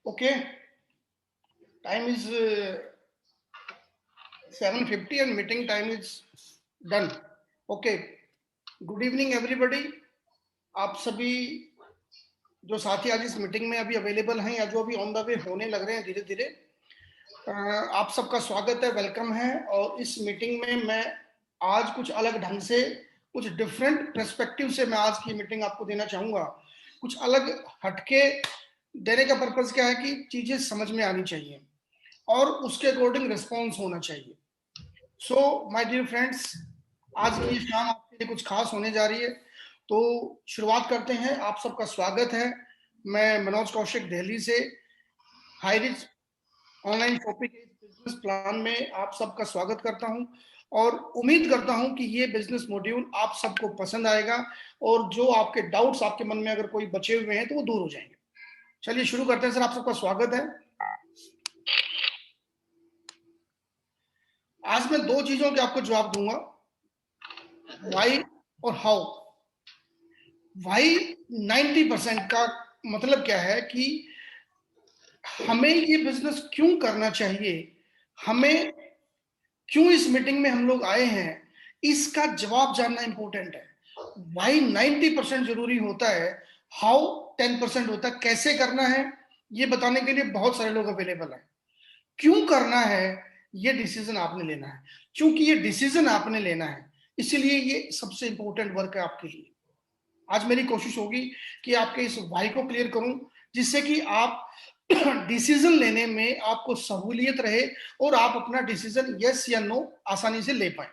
Okay, time is 7:50 and meeting time is done. Okay, good evening everybody. आप सभी जो साथी आज इस मीटिंग में अभी अवेलेबल हैं या जो अभी ऑन द वे होने लग रहे हैं धीरे धीरे, आप सबका स्वागत है, वेलकम है। और इस मीटिंग में मैं आज कुछ अलग ढंग से, कुछ डिफरेंट पर्सपेक्टिव से मैं आज की मीटिंग आपको देना चाहूंगा। कुछ अलग हटके देने का पर्पस क्या है कि चीजें समझ में आनी चाहिए और उसके अकॉर्डिंग रिस्पॉन्स होना चाहिए। सो माय डियर फ्रेंड्स, आज की शाम आपके लिए कुछ खास होने जा रही है, तो शुरुआत करते हैं। आप सबका स्वागत है। मैं मनोज कौशिक दिल्ली से high rich online shopping business plan में आप सबका स्वागत करता हूं और उम्मीद करता हूं कि ये बिजनेस मॉड्यूल आप सबको पसंद आएगा और जो आपके डाउट्स आपके मन में अगर कोई बचे हुए हैं तो वो दूर हो जाएंगे। चलिए शुरू करते हैं। सर, आप सबका स्वागत है। आज मैं दो चीजों के आपको जवाब दूंगा, वाई और हाउ। वाई 90% का मतलब क्या है कि हमें ये बिजनेस क्यों करना चाहिए, हमें क्यों इस मीटिंग में हम लोग आए हैं, इसका जवाब जानना इंपॉर्टेंट है। वाई 90% जरूरी होता है, हाउ 10% होता है। कैसे करना है ये बताने के लिए बहुत सारे लोग अवेलेबल हैं। क्यों करना है ये डिसीजन आपने लेना है। क्योंकि ये डिसीजन आपने लेना है, इसीलिए ये सबसे इंपॉर्टेंट वर्क है आपके लिए। आज मेरी कोशिश होगी कि आपके इस वाई को क्लियर करूं, जिससे कि आप डिसीजन लेने में आपको सहूलियत रहे और आप अपना डिसीजन यस या नो आसानी से ले पाए।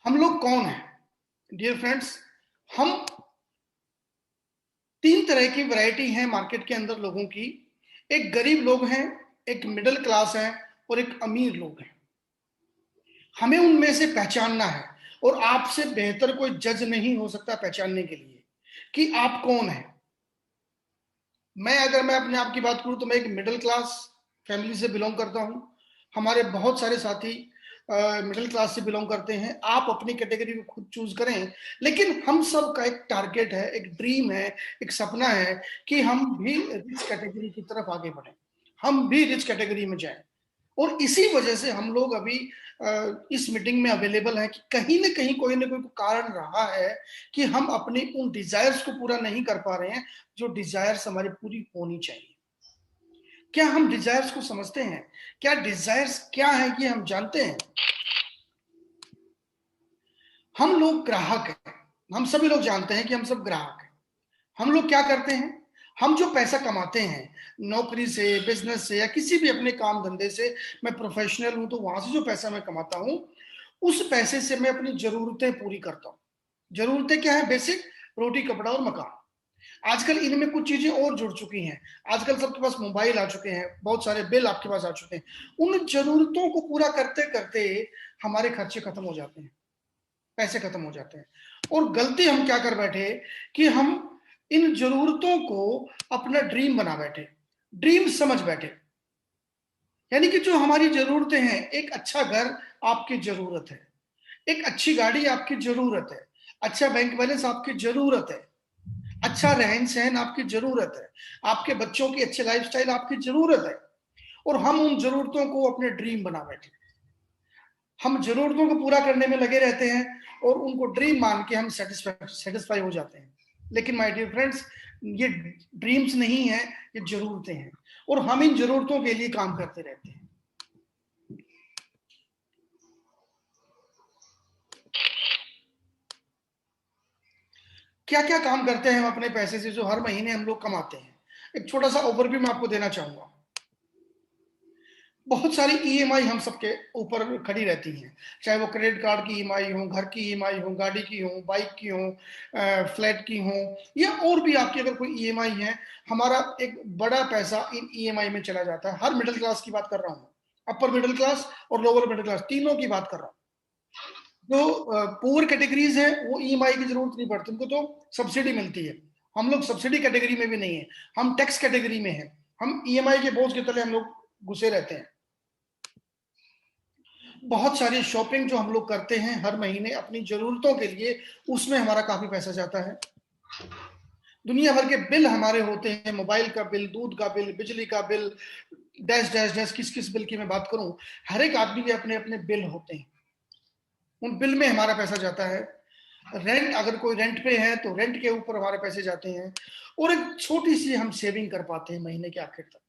हम लोग कौन हैं डियर फ्रेंड्स? हम तीन तरह की वैरायटी है मार्केट के अंदर लोगों की। एक गरीब लोग हैं, एक मिडिल क्लास है और एक अमीर लोग हैं। हमें उनमें से पहचानना है और आपसे बेहतर कोई जज नहीं हो सकता पहचानने के लिए कि आप कौन हैं। अगर मैं अपने आप की बात करूं तो मैं एक मिडिल क्लास फैमिली से बिलोंग करता हूं। हमारे बहुत सारे साथी मिडिल क्लास से बिलोंग करते हैं। आप अपनी कैटेगरी को खुद चूज करें, लेकिन हम सब का एक टारगेट है, एक ड्रीम है, एक सपना है कि हम भी रिच कैटेगरी की तरफ आगे बढ़ें, हम भी रिच कैटेगरी में जाएं। और इसी वजह से हम लोग अभी इस मीटिंग में अवेलेबल हैं कि कहीं ना कोई कारण रहा है कि हम अपनी उन डिजायर्स को पूरा नहीं कर पा रहे हैं जो डिजायर्स हमारी पूरी होनी चाहिए। क्या हम डिजायर्स को समझते हैं? क्या डिजायर्स क्या है ये हम जानते हैं? हम लोग ग्राहक हैं, हम सभी लोग जानते हैं कि हम सब ग्राहक हैं। हम लोग क्या करते हैं? हम जो पैसा कमाते हैं नौकरी से, बिजनेस से या किसी भी अपने काम धंधे से, मैं प्रोफेशनल हूं तो वहां से जो पैसा मैं कमाता हूं, उस पैसे से मैं अपनी जरूरतें पूरी करता हूं। जरूरतें क्या है? बेसिक, रोटी कपड़ा और मकान। आजकल इनमें कुछ चीजें और जुड़ चुकी हैं। आजकल सबके पास मोबाइल आ चुके हैं, बहुत सारे बिल आपके पास आ चुके हैं। उन जरूरतों को पूरा करते करते हमारे खर्चे खत्म हो जाते हैं, पैसे खत्म हो जाते हैं। और गलती हम क्या कर बैठे कि हम इन जरूरतों को अपना ड्रीम बना बैठे, ड्रीम समझ बैठे। यानी कि जो हमारी जरूरतें हैं, एक अच्छा घर आपकी जरूरत है, एक अच्छी गाड़ी आपकी जरूरत है, अच्छा बैंक बैलेंस आपकी जरूरत है, अच्छा रहन सहन आपकी जरूरत है, आपके बच्चों की अच्छी लाइफस्टाइल आपकी जरूरत है। और हम उन जरूरतों को अपने ड्रीम बना बैठे। हम जरूरतों को पूरा करने में लगे रहते हैं और उनको ड्रीम मान के हम सेटिस्फाई हो जाते हैं। लेकिन माय डियर फ्रेंड्स, ये ड्रीम्स नहीं है, ये जरूरतें हैं और हम इन जरूरतों के लिए काम करते रहते हैं। क्या क्या काम करते हैं हम अपने पैसे से जो हर महीने हम लोग कमाते हैं? एक छोटा सा ओवरव्यू मैं आपको देना चाहूंगा। बहुत सारी ईएमआई हम सबके ऊपर खड़ी रहती हैं, चाहे वो क्रेडिट कार्ड की ईएमआई हो, घर की ईएमआई हो, गाड़ी की हो, बाइक की हो, फ्लैट की हो, या और भी आपकी अगर कोई ईएमआई है। हमारा एक बड़ा पैसा इन ईएमआई में चला जाता है। हर मिडिल क्लास की बात कर रहा हूँ, अपर मिडिल क्लास और लोअर मिडिल क्लास तीनों की बात कर रहा हूँ। जो पुअर कैटेगरीज है वो ईएमआई की जरूरत नहीं पड़ती, उनको तो सब्सिडी मिलती है। हम लोग सब्सिडी कैटेगरी में भी नहीं है, हम टैक्स कैटेगरी में है। हम ईएमआई के बोझ के तले हम लोग घुसे रहते हैं। बहुत सारी शॉपिंग जो हम लोग करते हैं हर महीने अपनी जरूरतों के लिए, उसमें हमारा काफी पैसा जाता है। दुनिया भर के बिल हमारे होते हैं, मोबाइल का बिल, दूध का बिल, बिजली का बिल, डैश डैश डैश, किस किस बिल की मैं बात करूं, हर एक आदमी के अपने अपने बिल होते हैं। उन बिल में हमारा पैसा जाता है। रेंट, अगर कोई रेंट पे है तो रेंट के ऊपर हमारे पैसे जाते हैं। और एक छोटी सी हम सेविंग कर पाते हैं महीने के आखिर तक,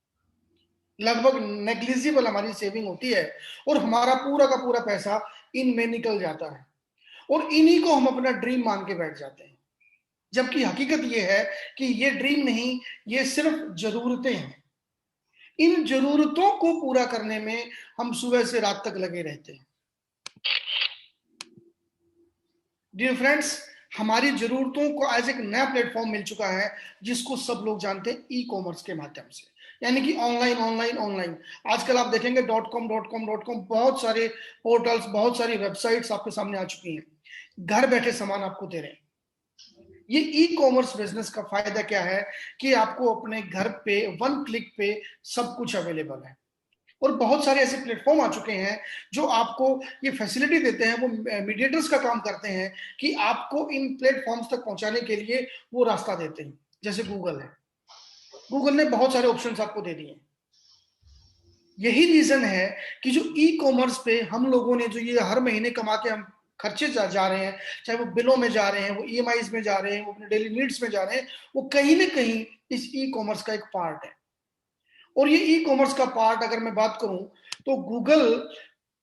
लगभग नेग्लिजिबल हमारी सेविंग होती है। और हमारा पूरा का पूरा पैसा इनमें निकल जाता है, और इन्हीं को हम अपना ड्रीम मान के बैठ जाते हैं। जबकि हकीकत यह है कि ये ड्रीम नहीं, ये सिर्फ जरूरतें हैं। इन जरूरतों को पूरा करने में हम सुबह से रात तक लगे रहते हैं। डियर फ्रेंड्स, हमारी जरूरतों को आज एक नया प्लेटफॉर्म मिल चुका है, जिसको सब लोग जानते हैं ई कॉमर्स के माध्यम से, यानी कि ऑनलाइन ऑनलाइन ऑनलाइन। आजकल आप देखेंगे .com बहुत सारे पोर्टल्स, बहुत सारी वेबसाइट्स आपके सामने आ चुकी हैं, घर बैठे सामान आपको दे रहे हैं। ये ई कॉमर्स बिजनेस का फायदा क्या है कि आपको अपने घर पे 1 क्लिक पे सब कुछ अवेलेबल है। और बहुत सारे ऐसे प्लेटफॉर्म आ चुके हैं जो आपको ये फैसिलिटी देते हैं, वो मीडिएटर्स का काम करते हैं कि आपको इन प्लेटफॉर्म्स तक पहुंचाने के लिए वो रास्ता देते हैं। जैसे गूगल है, गूगल ने बहुत सारे ऑप्शंस आपको दे दिए। यही रीजन है कि जो ई कॉमर्स पे हम लोगों ने जो ये हर महीने कमा के हम खर्चे जा रहे हैं, चाहे वो बिलों में जा रहे हैं, वो ईएमआईज में जा रहे हैं, वो अपने डेली नीड्स में जा रहे हैं, वो कहीं ना कहीं इस ई कॉमर्स का एक पार्ट है। और ये ई कॉमर्स का पार्ट अगर मैं बात करूं तो गूगल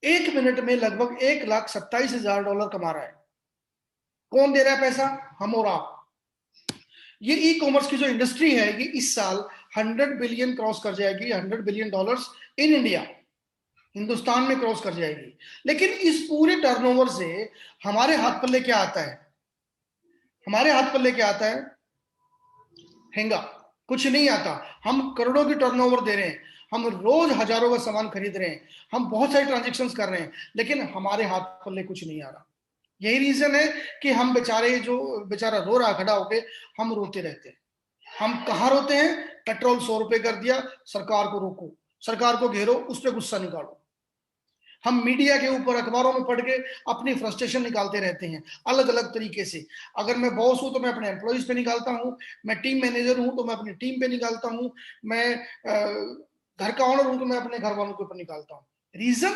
1 मिनट में लगभग $1,27,000 कमा रहा है। कौन दे रहा है पैसा? हम और आप। ये ई कॉमर्स की जो इंडस्ट्री है, ये इस साल 100 बिलियन क्रॉस कर जाएगी, $100 बिलियन इन इंडिया, हिंदुस्तान में क्रॉस कर जाएगी। लेकिन इस पूरे टर्नओवर से हमारे हाथ पल्ले क्या आता है? हमारे हाथ पल्ले क्या आता है? हेंगा, कुछ नहीं आता। हम करोड़ों की टर्नओवर दे रहे हैं, हम रोज हजारों का सामान खरीद रहे हैं, हम बहुत सारे ट्रांजेक्शन्स कर रहे हैं, लेकिन हमारे हाथ पल्ले कुछ नहीं आ रहा। यही रीजन है कि हम बेचारे, जो बेचारा रो रहा खड़ा होके, हम रोते रहते हैं। हम कहाँ रोते हैं? पेट्रोल 100 रुपए कर दिया, सरकार को रोको, सरकार को घेरो, उस पर गुस्सा निकालो। हम मीडिया के ऊपर, अखबारों में पढ़ के अपनी फ्रस्ट्रेशन निकालते रहते हैं अलग अलग तरीके से। अगर मैं बॉस हूं तो मैं अपने एम्प्लॉइज पे निकालता हूं, मैं टीम मैनेजर हूं तो मैं अपनी टीम पे निकालता हूं, मैं घर का ऑनर हूं तो मैं अपने घर वालों के ऊपर निकालता हूं। रीजन,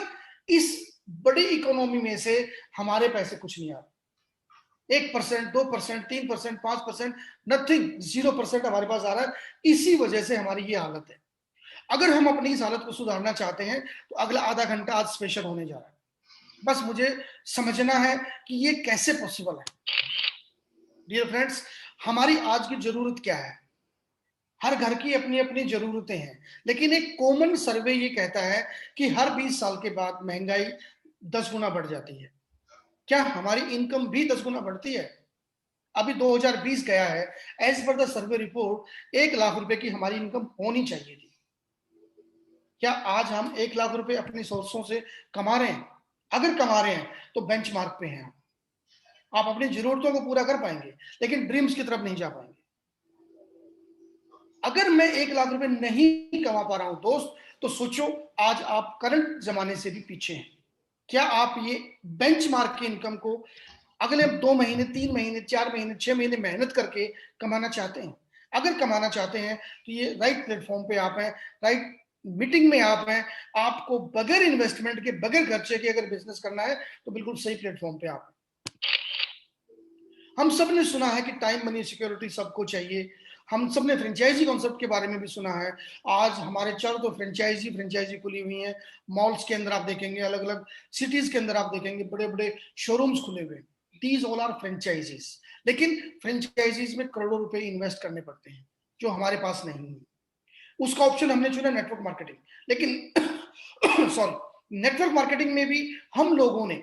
इस बड़ी इकोनॉमी में से हमारे पैसे कुछ नहीं आ रहे। 1%, 2%, 3%, 5%, नथिंग, 0% हमारे पास आ रहा है। इसी वजह से हमारी ये हालत है। अगर हम अपनी इस हालत को सुधारना चाहते हैं तो अगला आधा घंटा आज स्पेशल होने जा रहा है। बस मुझे समझना है कि ये कैसे पॉसिबल है। डियर फ्रेंड्स, हमारी आज की जरूरत क्या है? हर घर की अपनी अपनी जरूरतें हैं, लेकिन एक कॉमन सर्वे ये कहता है कि हर 20 साल के बाद महंगाई 10 गुना बढ़ जाती है। क्या हमारी इनकम भी 10 गुना बढ़ती है? अभी 2020 गया है, as per the survey report 1 lakh रुपए की हमारी इनकम होनी चाहिए थी। क्या आज हम 1 लाख रुपए अपनी सोर्सों से कमा रहे हैं? अगर कमा रहे हैं तो बेंचमार्क पे हैं आप अपनी जरूरतों को पूरा कर पाएंगे, लेकिन ड्रीम्स की तरफ नहीं जा पाएंगे। अगर मैं 1 लाख रुपए नहीं कमा पा रहा हूं दोस्त, तो सोचो आज आप करंट जमाने से भी पीछे हैं। क्या आप ये बेंचमार्क की इनकम को अगले 2 महीने, 3 महीने, 4 महीने, 6 महीने मेहनत करके कमाना चाहते हैं? अगर कमाना चाहते हैं तो ये राइट प्लेटफॉर्म पे आप हैं, राइट मीटिंग में आप हैं। आपको बगैर इन्वेस्टमेंट के, बगैर खर्चे के अगर बिजनेस करना है तो बिल्कुल सही प्लेटफॉर्म पे आप हैं। हम सब ने सुना है कि टाइम, मनी, सिक्योरिटी सबको चाहिए। हम सब ने फ्रेंचाइजी कॉन्सेप्ट के बारे में भी सुना है। आज हमारे चारों तो फ्रेंचाइजी फ्रेंचाइजी खुली हुई हैं। मॉल्स के अंदर आप देखेंगे, अलग अलग सिटीज के अंदर आप देखेंगे बड़े बड़े शोरूम्स खुले हुए। These all are franchisees. लेकिन फ्रेंचाइजीज में करोड़ों रुपए इन्वेस्ट करने पड़ते हैं, जो हमारे पास नहीं है। उसका ऑप्शन हमने चुना नेटवर्क मार्केटिंग। लेकिन सॉरी, नेटवर्क मार्केटिंग में भी हम लोगों ने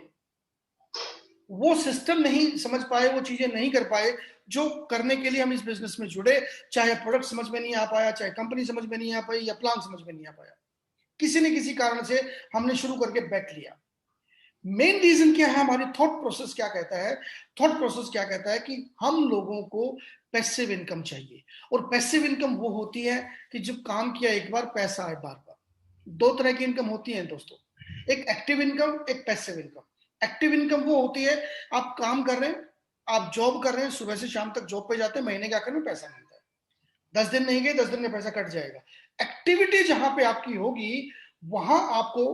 वो सिस्टम नहीं समझ पाए, वो चीजें नहीं कर पाए जो करने के लिए हम इस बिजनेस में जुड़े। चाहे प्रोडक्ट समझ में नहीं आ पाया, चाहे कंपनी समझ में नहीं आ पाई, या प्लान समझ में नहीं आ पाया, किसी न किसी कारण से हमने शुरू करके बैठ लिया। मेन रीजन क्या है? हमारी थॉट प्रोसेस क्या कहता है? थॉट प्रोसेस क्या कहता है कि हम लोगों को पैसिव इनकम चाहिए। और पैसिव इनकम वो होती है कि जब काम किया एक बार, पैसा आए बार बार। दो तरह की इनकम होती है दोस्तों, एक एक्टिव इनकम, एक पैसिव इनकम। एक्टिव इनकम वो होती है, आप काम कर रहे हैं, आप जॉब कर रहे हैं, सुबह से शाम तक जॉब पे जाते हैं, महीने के आखिर में पैसा मिलता है। 10 दिन नहीं गए, 10 दिन का पैसा कट जाएगा। एक्टिविटी जहां पे आपकी होगी वहां आपको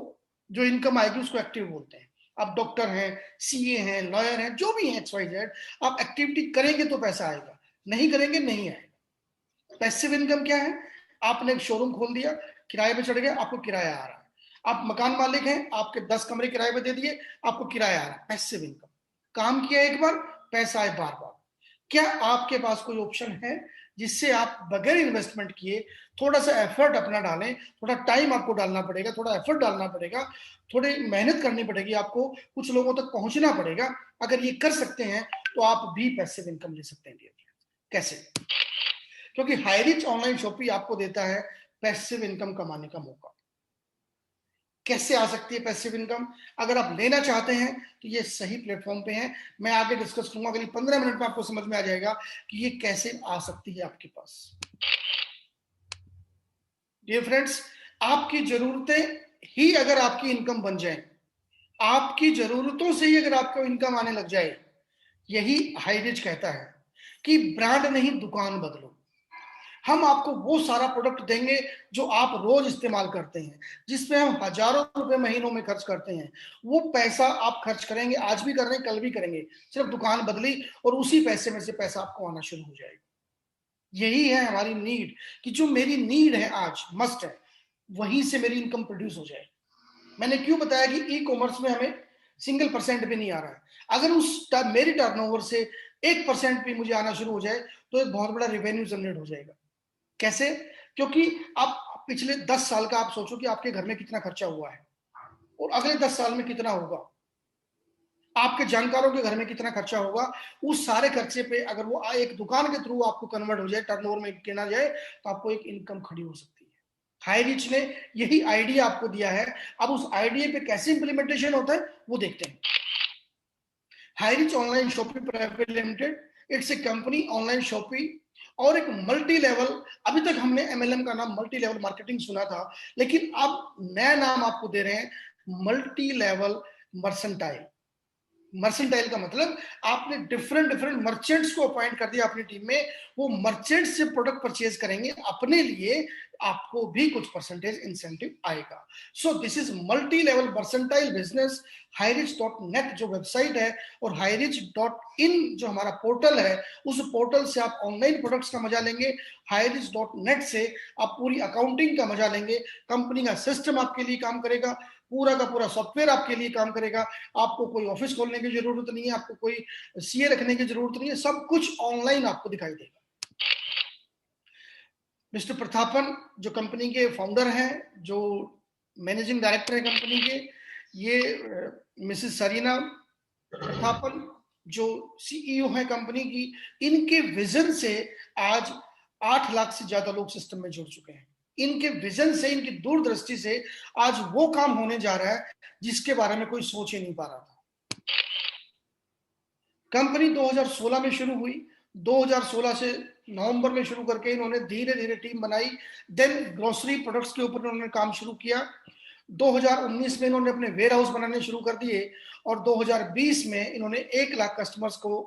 जो इनकम आएगी उसको एक्टिव बोलते हैं। आप डॉक्टर हैं, सीए हैं, लॉयर हैं, जो भी हैं XYZ, आप एक्टिविटी करेंगे तो पैसा आएगा, नहीं करेंगे नहीं आएगा। पैसिव इनकम क्या है? आपने एक शोरूम खोल दिया, किराए पे चढ़ गए, आपको किराया आ रहा है। आप मकान मालिक हैं, आपके 10 कमरे किराए पे दे दिए, आपको किराया आ रहा है, पैसिव इनकम। काम किया एक बार, पैसा आए बार बार। क्या आपके पास कोई ऑप्शन है जिससे आप बगैर इन्वेस्टमेंट किए थोड़ा सा एफर्ट अपना डालें? थोड़ा टाइम आपको डालना पड़ेगा, थोड़ा एफर्ट डालना पड़ेगा, थोड़ी मेहनत करनी पड़ेगी आपको, कुछ लोगों तक पहुंचना पड़ेगा। अगर ये कर सकते हैं तो आप भी पैसिव इनकम ले सकते हैं। कैसे? क्योंकि हाईरिच ऑनलाइन शॉपिंग आपको देता है पैसिव इनकम कमाने का मौका। कैसे आ सकती है पैसिव इनकम? अगर आप लेना चाहते हैं तो ये सही प्लेटफॉर्म पे है। मैं आगे डिस्कस करूंगा, अगली 15 मिनट में आपको समझ में आ जाएगा कि ये कैसे आ सकती है आपके पास। डियर फ्रेंड्स, आपकी जरूरतें ही अगर आपकी इनकम बन जाए, आपकी जरूरतों से ही अगर आपको इनकम आने लग जाए, यही हाईरिच कहता है कि ब्रांड नहीं दुकान बदलो। हम आपको वो सारा प्रोडक्ट देंगे जो आप रोज इस्तेमाल करते हैं, जिसमें हम हजारों रुपए महीनों में खर्च करते हैं। वो पैसा आप खर्च करेंगे, आज भी कर रहे हैं, कल भी करेंगे, सिर्फ दुकान बदली और उसी पैसे में से पैसा आपको आना शुरू हो जाएगा। यही है हमारी नीड, कि जो मेरी नीड है आज, मस्ट है, वहीं से मेरी इनकम प्रोड्यूस हो जाए। मैंने क्यों बताया कि ई कॉमर्स में हमें सिंगल परसेंट भी नहीं आ रहा है। अगर मेरी टर्नओवर से 1% भी मुझे आना शुरू हो जाए तो एक बहुत बड़ा रेवेन्यू जनरेट हो जाएगा। कैसे? क्योंकि आप पिछले 10 साल का आप सोचो कि आपके घर में कितना खर्चा हुआ है और अगले 10 साल में कितना होगा, आपके जानकारों के घर में कितना खर्चा होगा। उस सारे खर्चे पे अगर वो एक दुकान के थ्रू आपको कन्वर्ट हो जाए, टर्नओवर में गिना जाए, तो आपको एक इनकम खड़ी हो सकती है। हाईरिच ने यही आइडिया आपको दिया है। अब उस आइडिया पे कैसे इंप्लीमेंटेशन होता है वो देखते हैं। Highrich online shopping private limited, it's a company online shopping और एक मल्टी लेवल। अभी तक हमने एमएलएम का नाम मल्टी लेवल मार्केटिंग सुना था, लेकिन अब नया नाम आपको दे रहे हैं, मल्टी लेवल मर्सेंटाइल। मर्सेंटाइल का मतलब आपने डिफरेंट डिफरेंट मर्चेंट्स को अपॉइंट कर दिया अपनी टीम में। वो मर्चेंट से प्रोडक्ट परचेज करेंगे अपने लिए, आपको भी कुछ परसेंटेज इंसेंटिव आएगा। So this is multi level mercantile business. हाईरिच.net जो वेबसाइट है और हाईरिच.in जो हमारा पोर्टल है, उस पोर्टल से आप ऑनलाइन प्रोडक्ट्स का मजा लेंगे। हाईरिच.net से आप पूरी अकाउंटिंग का मजा लेंगे। कंपनी का सिस्टम आपके लिए काम करेगा, पूरा का पूरा सॉफ्टवेयर आपके लिए काम करेगा। आपको कोई ऑफिस खोलने की जरूरत नहीं है, आपको कोई सीए रखने की जरूरत नहीं है, सब कुछ ऑनलाइन आपको दिखाई देगा। मिस्टर प्रतापन जो कंपनी के फाउंडर हैं, जो मैनेजिंग डायरेक्टर है कंपनी के, ये मिसेस सरीना प्रतापन जो सीईओ है कंपनी की, इनके विजन से आज 8 लाख से ज्यादा लोग सिस्टम में जुड़ चुके हैं। इनके विजन से, इनकी दूरदृष्टि से आज वो काम होने जा रहा है जिसके बारे में कोई सोच ही नहीं पा रहा था। कंपनी 2016 में शुरू हुई। 2016 से नवंबर में शुरू करके इन्होंने धीरे धीरे टीम बनाई। देन ग्रोसरी प्रोडक्ट्स के ऊपर इन्होंने काम शुरू किया। 2019 में इन्होंने अपने वेयर हाउस बनाने शुरू कर दिए और 2020 में इन्होंने 1 लाख कस्टमर्स को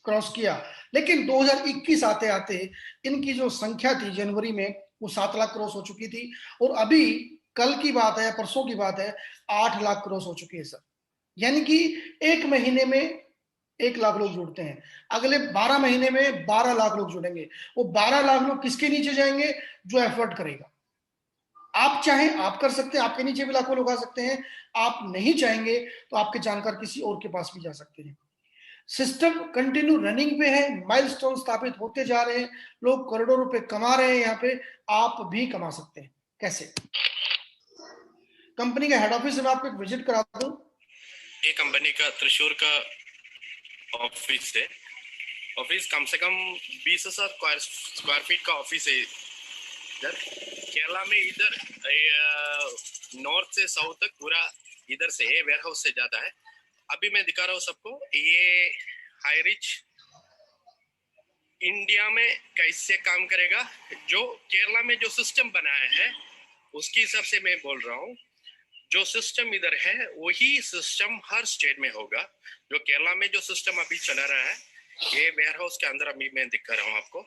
क्रॉस किया। लेकिन 2021 आते आते इनकी जो संख्या थी जनवरी में, वो 7 लाख क्रॉस हो चुकी थी और अभी कल की बात है, परसों की बात है, 8 लाख क्रॉस हो चुकी है सर। यानी कि एक महीने में 1 लाख लोग जुड़ते हैं, अगले 12 महीने में 12 लाख लोग जुड़ेंगे। वो 12 लाख लोग किसके नीचे जाएंगे? जो एफर्ट करेगा। आप चाहें आप कर सकते हैं, आपके नीचे भी लाखों लोग आ सकते हैं। आप नहीं चाहेंगे तो आपके जानकार किसी और के पास भी जा सकते हैं। सिस्टम कंटिन्यू रनिंग पे है, माइलस्टोन स्थापित होते जा रहे हैं, लोग करोड़ों रुपए कमा रहे हैं यहाँ पे, आप भी कमा सकते हैं। कैसे? कंपनी का हेड ऑफिस में आपको एक विजिट करा दूं। ये कंपनी का त्रिशूर का ऑफिस है। ऑफिस कम से कम 20,000 स्क्वायर फीट का ऑफिस है इधर केरला में। इधर नॉर्थ से साउथ तक पूरा इधर से है, वेयर हाउस से जाता है। अभी मैं दिखा रहा हूँ सबको, ये हाईरिच इंडिया में कैसे काम करेगा। जो केरला में जो सिस्टम बनाया है उसके हिसाब से मैं बोल रहा हूँ। जो सिस्टम इधर है वही सिस्टम हर स्टेट में होगा। जो केरला में जो सिस्टम अभी चला रहा है ये वेयर हाउस के अंदर अभी मैं दिखा रहा हूँ आपको।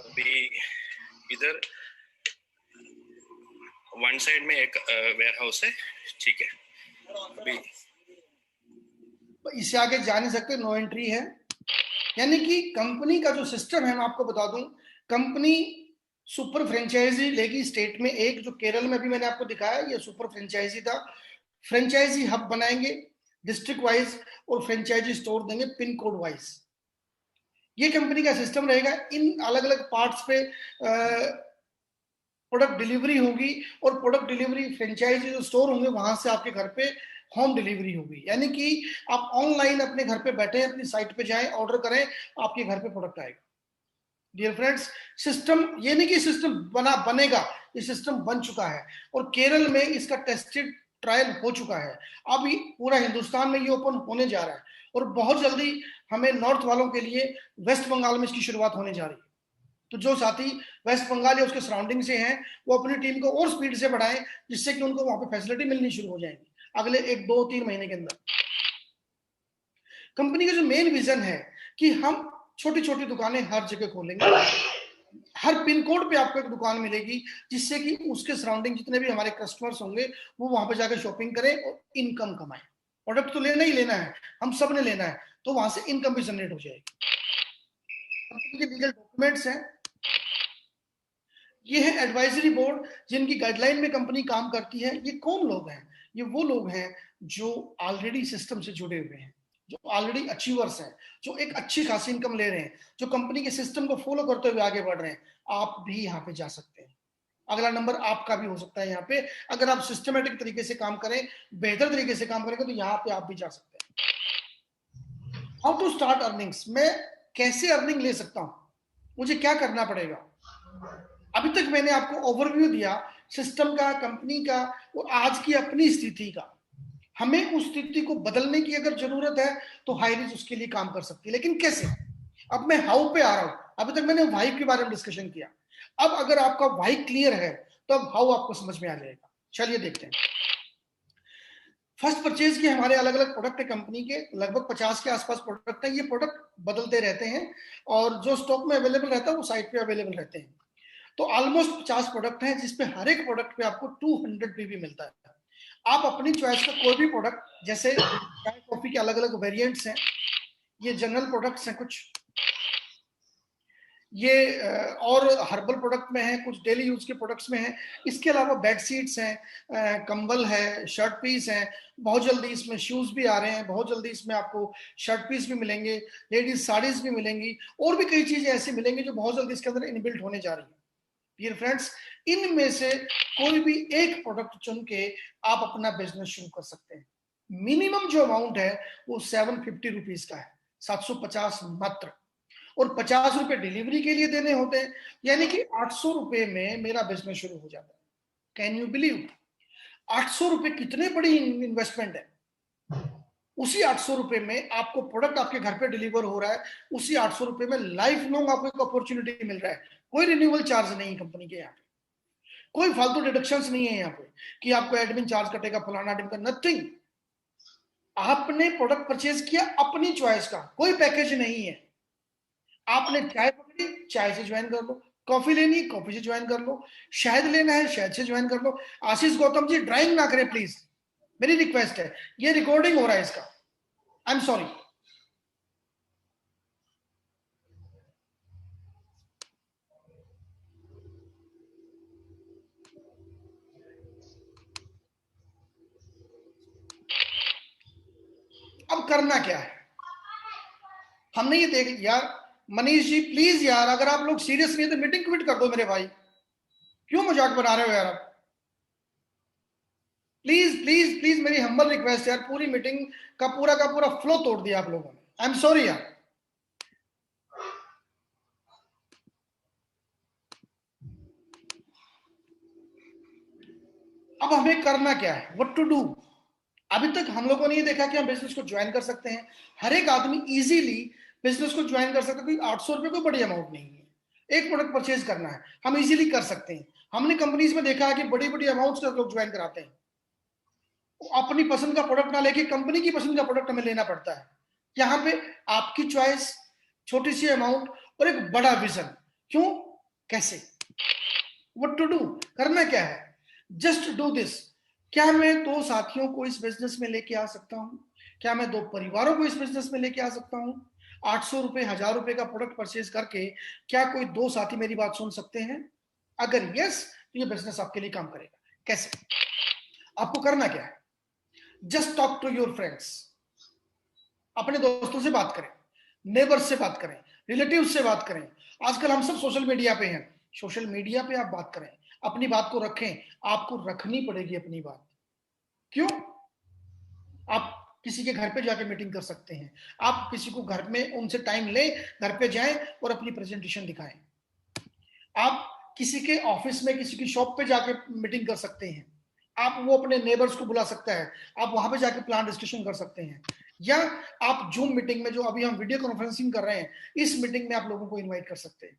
अभी इधर वन साइड में एक वेयर हाउस है, ठीक है। अभी इससे आगे जा नहीं सकते, नो एंट्री है। यानी कि कंपनी का जो सिस्टम है मैं आपको बता दूं, कंपनी सुपर फ्रेंचाइजी लेगी स्टेट में एक, जो केरल में भी मैंने आपको दिखाया, ये सुपर फ्रेंचाइजी था। फ्रेंचाइजी हब बनाएंगे डिस्ट्रिक्ट वाइज और फ्रेंचाइजी स्टोर देंगे पिन कोड वाइज। ये कंपनी का सिस्टम रहेगा। इन अलग अलग पार्ट्स पे प्रोडक्ट डिलीवरी होगी और प्रोडक्ट डिलीवरी फ्रेंचाइजी जो स्टोर होंगे वहां से आपके घर पे होम डिलीवरी होगी। यानी कि आप ऑनलाइन अपने घर पे बैठे अपनी साइट पे जाएं, ऑर्डर करें, आपके घर पे प्रोडक्ट आएगा। डियर फ्रेंड्स, सिस्टम ये नहीं कि सिस्टम बनेगा, ये सिस्टम बन चुका है और केरल में इसका टेस्टेड ट्रायल हो चुका है। अभी पूरा हिंदुस्तान में ये ओपन होने जा रहा है और बहुत जल्दी हमें नॉर्थ वालों के लिए वेस्ट बंगाल में इसकी शुरुआत होने जा रही है। तो जो साथी वेस्ट बंगाल या उसके सराउंडिंग से हैं, वो अपनी टीम को और स्पीड से बढ़ाएं, जिससे कि उनको वहां पे फैसिलिटी मिलनी शुरू हो जाएगी अगले 1-2-3 महीने के अंदर। कंपनी का जो मेन विजन है कि हम छोटी छोटी दुकानें हर जगह खोलेंगे, हर पिन कोड पे आपको एक दुकान मिलेगी, जिससे कि उसके सराउंडिंग जितने भी हमारे कस्टमर्स होंगे वो वहां पे जाकर शॉपिंग करें और इनकम कमाएं। प्रोडक्ट तो लेना ही लेना है, हम सब ने लेना है, तो वहां से इनकम भी जनरेट हो जाएगी। कंपनी के लीगल डॉक्यूमेंट्स हैं, ये है एडवाइजरी बोर्ड जिनकी गाइडलाइन में कंपनी काम करती है। ये कौन लोग हैं? ये वो लोग हैं जो ऑलरेडी सिस्टम से जुड़े हुए हैं, जो ऑलरेडी अचीवर्स हैं, जो एक अच्छी खासी इनकम ले रहे हैं, जो कंपनी के सिस्टम को फॉलो करते हुए आगे बढ़ रहे हैं। आप भी यहाँ पे जा सकते हैं। अगला नंबर आपका भी हो सकता है यहाँ पे, अगर आप सिस्टमेटिक तरीके से काम करें, बेहतर तरीके से काम करेंगे, तो यहाँ पे आप भी जा सकते हैं। हाउ टू स्टार्ट अर्निंग्स, मैं कैसे अर्निंग ले सकता हूं, मुझे क्या करना पड़ेगा? अभी तक मैंने आपको ओवरव्यू दिया सिस्टम का, कंपनी का और आज की अपनी स्थिति का। हमें उस स्थिति को बदलने की अगर जरूरत है तो हाईरिज उसके लिए काम कर सकती है, लेकिन कैसे? अब मैं हाउ पे आ रहा हूं। अभी तक मैंने वाई के बारे में डिस्कशन किया, अब अगर आपका वाई क्लियर है तो अब हाउ आपको समझ में आ जाएगा। चलिए देखते हैं। फर्स्ट परचेज के हमारे अलग अलग प्रोडक्ट है कंपनी के, लगभग 50 के आसपास प्रोडक्ट है। ये प्रोडक्ट बदलते रहते हैं और जो स्टॉक में अवेलेबल रहता है वो साइट पे अवेलेबल रहते हैं। तो ऑलमोस्ट 50 प्रोडक्ट हैं, जिसपे हर एक प्रोडक्ट पे आपको 200 पीवी मिलता है। आप अपनी चॉइस का कोई भी प्रोडक्ट, जैसे चाय कॉफी के अलग अलग वेरिएंट्स हैं, ये जनरल प्रोडक्ट्स हैं कुछ, ये और हर्बल प्रोडक्ट में है, कुछ डेली यूज के प्रोडक्ट्स में है। इसके अलावा बेड शीट्स हैं, कंबल है, शर्ट पीस हैं। बहुत जल्दी इसमें शूज भी आ रहे हैं, बहुत जल्दी इसमें आपको शर्ट पीस भी मिलेंगे, लेडीज साड़ीज भी मिलेंगी, और भी कई चीजें ऐसी मिलेंगी जो बहुत जल्दी इसके अंदर इनबिल्ट होने जा रही है। डियर फ्रेंड्स, इनमें से कोई भी एक प्रोडक्ट चुन के आप अपना बिजनेस शुरू कर सकते हैं। मिनिमम जो अमाउंट है वो 750 रुपीज का है, 750 मात्र, और 50 रुपए डिलीवरी के लिए देने होते हैं। यानी कि 800 रुपए में मेरा बिजनेस शुरू हो जाता है। Can you believe? 800 रुपए कितने बड़ी इन्वेस्टमेंट है। उसी 800 रुपए में आपको प्रोडक्ट आपके घर पे डिलीवर हो रहा है, उसी 800 रुपए में लाइफ लॉन्ग आपको एक अपॉर्चुनिटी मिल रहा है। कोई रिन्यूअल चार्ज नहीं है कंपनी के यहाँ पे, कोई फालतू डिडक्शंस नहीं है यहाँ पे कि आपको एडमिन चार्ज कटेगा, फलाना ढिमका, नथिंग। आपने प्रोडक्ट परचेज किया अपनी चॉइस का, कोई पैकेज नहीं है। आपने चाय पकड़ी, चाय से ज्वाइन कर लो, कॉफी लेनी है कॉफी से ज्वाइन कर लो, शहद लेना है शहद से ज्वाइन कर लो। आशीष गौतम जी ड्राइंग ना करें प्लीज, मेरी रिक्वेस्ट है। ये रिकॉर्डिंग हो रहा है इसका, आई एम सॉरी। अब करना क्या है, हमने ये देख यार। मनीष जी प्लीज यार, अगर आप लोग सीरियस नहीं है तो मीटिंग क्विट कर दो मेरे भाई, क्यों मजाक बना रहे हो यार आप? प्लीज प्लीज प्लीज, मेरी हम्बल रिक्वेस्ट यार, पूरी मीटिंग का पूरा फ्लो तोड़ दिया आप लोगों ने, आई एम सॉरी यार। अब हमें करना क्या है, व्हाट टू डू? अभी तक हम लोगों ने ये देखा कि हम बिजनेस को ज्वाइन कर सकते हैं, हर एक आदमी इजीली बिजनेस को ज्वाइन कर सकता है। कोई 800 रुपए कोई बड़ी अमाउंट नहीं है, एक प्रोडक्ट परचेज करना है, हम इजीली कर सकते हैं। हमने कंपनीज में देखा है कि बड़ी बड़ी अमाउंट से लोग ज्वाइन कराते हैं, अपनी पसंद का प्रोडक्ट ना लेके कंपनी की पसंद का प्रोडक्ट हमें लेना पड़ता है। यहाँ पे आपकी चॉइस, छोटी सी अमाउंट और एक बड़ा विजन। क्यों, कैसे, व्हाट टू डू, करना क्या है, जस्ट डू दिस। क्या मैं 2 साथियों को इस बिजनेस में लेके आ सकता हूं? क्या मैं 2 परिवारों को इस बिजनेस में लेके आ सकता हूं? 800 रुपए, 1000 रुपए का प्रोडक्ट परचेज करके क्या कोई 2 साथी मेरी बात सुन सकते हैं? अगर यस, तो ये बिजनेस आपके लिए काम करेगा। कैसे? आपको करना क्या है, just talk to your friends, अपने दोस्तों से बात करें, नेबर्स से बात करें, रिलेटिव से बात करें। आजकल हम सब सोशल मीडिया पे हैं, सोशल मीडिया पे आप बात करें, अपनी बात को रखें। आपको रखनी पड़ेगी अपनी बात। क्यों? आप किसी के घर पे जाके मीटिंग कर सकते हैं, आप किसी को घर में उनसे टाइम लें, घर पे जाएं और अपनी प्रेजेंटेशन दिखाएं। आप किसी के ऑफिस में, किसी की शॉप पे जाके मीटिंग कर सकते हैं। आप वो अपने नेबर्स को बुला सकता है, आप वहां पे जाके प्लान डिस्कशन कर सकते हैं। या आप जूम मीटिंग में, जो अभी हम वीडियो कॉन्फ्रेंसिंग कर रहे हैं, इस मीटिंग में आप लोगों को इनवाइट कर सकते हैं।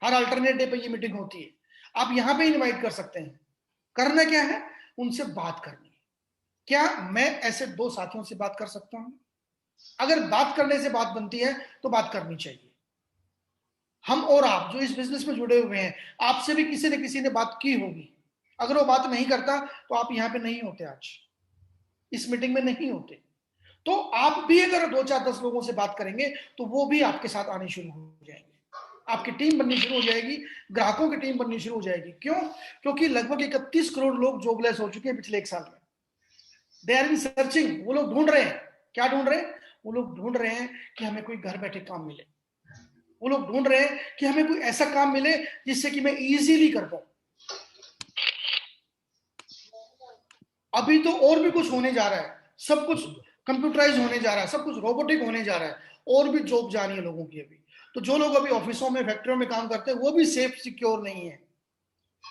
हर अल्टरनेट डे पे ये मीटिंग होती है, आप यहां पे इनवाइट कर सकते हैं। करना क्या है, उनसे बात करनी है। क्या मैं ऐसे 2 साथियों से बात कर सकता हूं? अगर बात करने से बात बनती है तो बात करनी चाहिए। हम और आप जो इस बिजनेस में जुड़े हुए हैं, आपसे भी किसी न किसी ने बात की होगी। अगर वो बात नहीं करता तो आप यहां पे नहीं होते, आज इस मीटिंग में नहीं होते। तो आप भी अगर 2 4 10 लोगों से बात करेंगे तो वो भी आपके साथ आने शुरू हो जाएंगे, आपकी टीम बननी शुरू हो जाएगी, ग्राहकों की टीम बननी शुरू हो जाएगी। क्यों? क्योंकि लगभग 31 करोड़ लोग जॉबलेस हो चुके हैं पिछले 1 साल में। दे आर इन सर्चिंग, वो लोग ढूंढ रहे हैं। क्या ढूंढ रहे हैं? वो लोग ढूंढ रहे हैं कि हमें कोई घर बैठे काम मिले। वो लोग ढूंढ रहे हैं कि हमें कोई ऐसा काम मिले जिससे कि मैं इजीली कर पाऊं। अभी तो और भी कुछ होने जा रहा है, सब कुछ कंप्यूटराइज होने जा रहा है, सब कुछ रोबोटिक होने जा रहा है, और भी जॉब जानी है लोगों की अभी। तो जो लोग अभी ऑफिसों में, फैक्ट्रियों में काम करते हैं, वो भी सेफ सिक्योर नहीं है।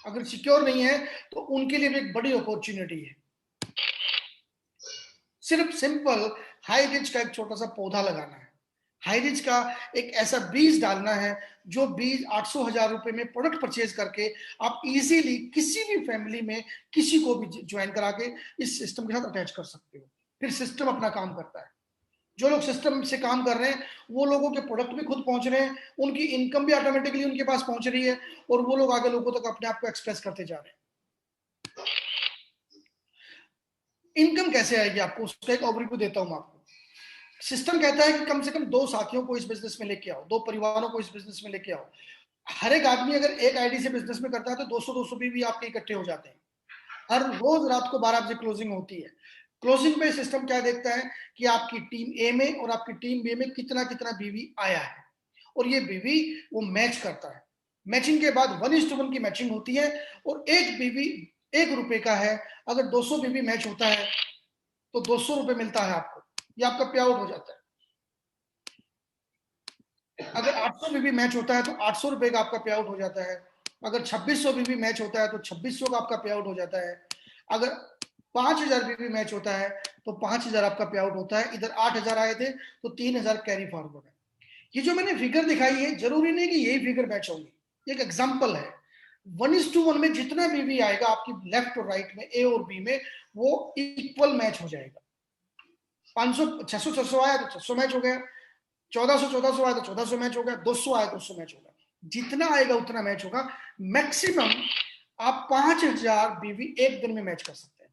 अगर सिक्योर नहीं है तो उनके लिए भी एक बड़ी अपॉर्चुनिटी है। सिर्फ सिंपल हाई रिच का एक छोटा सा पौधा लगाना है, हाई रिच का एक ऐसा बीज डालना है, जो बीज 800 1000 रुपए में प्रोडक्ट परचेज करके आप इजीली किसी भी फैमिली में किसी को भी ज्वाइन करा के इस सिस्टम के साथ अटैच कर सकते हो। फिर सिस्टम अपना काम करता है। जो लोग सिस्टम से काम कर रहे हैं, वो लोगों के प्रोडक्ट भी खुद पहुंच रहे हैं, उनकी इनकम भी ऑटोमेटिकली उनके पास पहुंच रही है, और वो लोग आगे लोगों तक अपने आप को एक्सप्रेस करते जा रहे हैं। इनकम कैसे आएगी आपको, उसका एक ओवरव्यू देता हूं मैं आपको। सिस्टम कहता है कि कम से कम 2 साथियों को इस बिजनेस में लेके आओ, 2 परिवारों को इस बिजनेस में लेके आओ। हर एक आदमी अगर एक आईडी से बिजनेस में करता है तो 200 भी आपके इकट्ठे हो जाते हैं। हर रोज रात को 12 बजे क्लोजिंग होती है। क्लोजिंग पे सिस्टम क्या देखता है कि आपकी टीम ए में और आपकी टीम बी में कितना कितना बीवी आया है, और ये बीवी वो मैच करता है। मैचिंग के बाद 1:1 की मैचिंग होती है, और एक बीवी 1 रुपए का है। अगर 200 बीवी मैच होता है तो 200 रुपए मिलता है आपको, ये आपका पे आउट हो जाता है। अगर 800 बीबी मैच होता है तो 800 रुपए का आपका पे आउट हो जाता है। अगर 2600 बीबी मैच होता है तो 2600 का आपका पे आउट हो जाता है। अगर 5000 बीबी मैच होता है तो 5000 आपका पे आउट होता है। इधर 8000 आए थे तो 3000 कैरी फॉरवर्ड है। ये जो मैंने फिगर दिखाई है, जरूरी नहीं कि यही फिगर मैच होंगी, एक एग्जाम्पल है। 1:1 में जितना बीबी आएगा आपकी लेफ्ट और राइट में, ए और बी में, वो इक्वल मैच हो जाएगा। 500 600 600 आया तो 600 मैच हो गया, 1400 आया तो 1400 मैच होगा, 200 आया तो 200 मैच होगा। जितना आएगा उतना मैच होगा। मैक्सिमम आप 5000 बीवी एक दिन में मैच कर सकते हैं,